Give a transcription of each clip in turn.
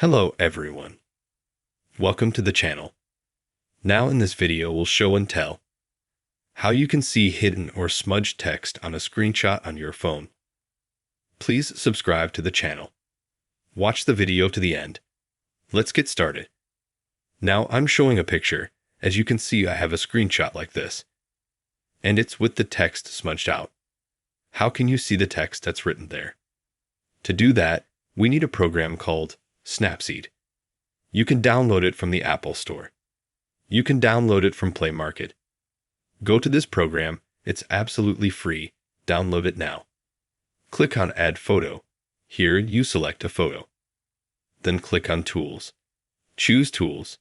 Hello everyone. Welcome to the channel. Now in this video we'll show and tell how you can see hidden or smudged text on a screenshot on your phone. Please subscribe to the channel. Watch the video to the end. Let's get started. Now I'm showing a picture. As you can see, I have a screenshot like this, and it's with the text smudged out. How can you see the text that's written there? To do that, we need a program called Snapseed. You can download it from the Apple Store. You can download it from Play Market. Go to this program. It's absolutely free. Download it now. Click on Add Photo. Here you select a photo. Then click on Tools. Choose Tools.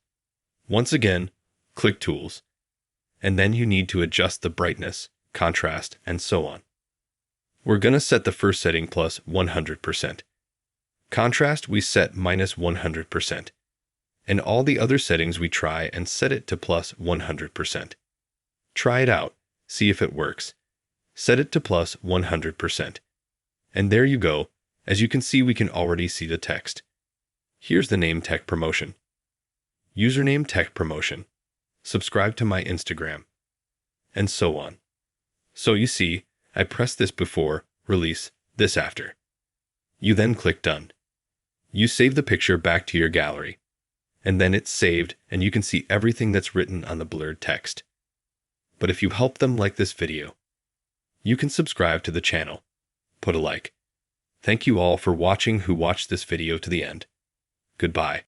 Once again, click Tools. And then you need to adjust the brightness, contrast, and so on. We're going to set the first setting plus 100%. Contrast we set minus 100%. And all the other settings we try and set it to plus 100%. Try it out, see if it works. Set it to plus 100%. And there you go. As you can see, we can already see the text. Here's the name Tech Promotion. Username Tech Promotion. Subscribe to my Instagram. And so on. So you see, I press this before, release, this after. You then click Done. You save the picture back to your gallery. And then it's saved and you can see everything that's written on the blurred text. But if you help them like this video, you can subscribe to the channel. Put a like. Thank you all for watching who watched this video to the end. Goodbye.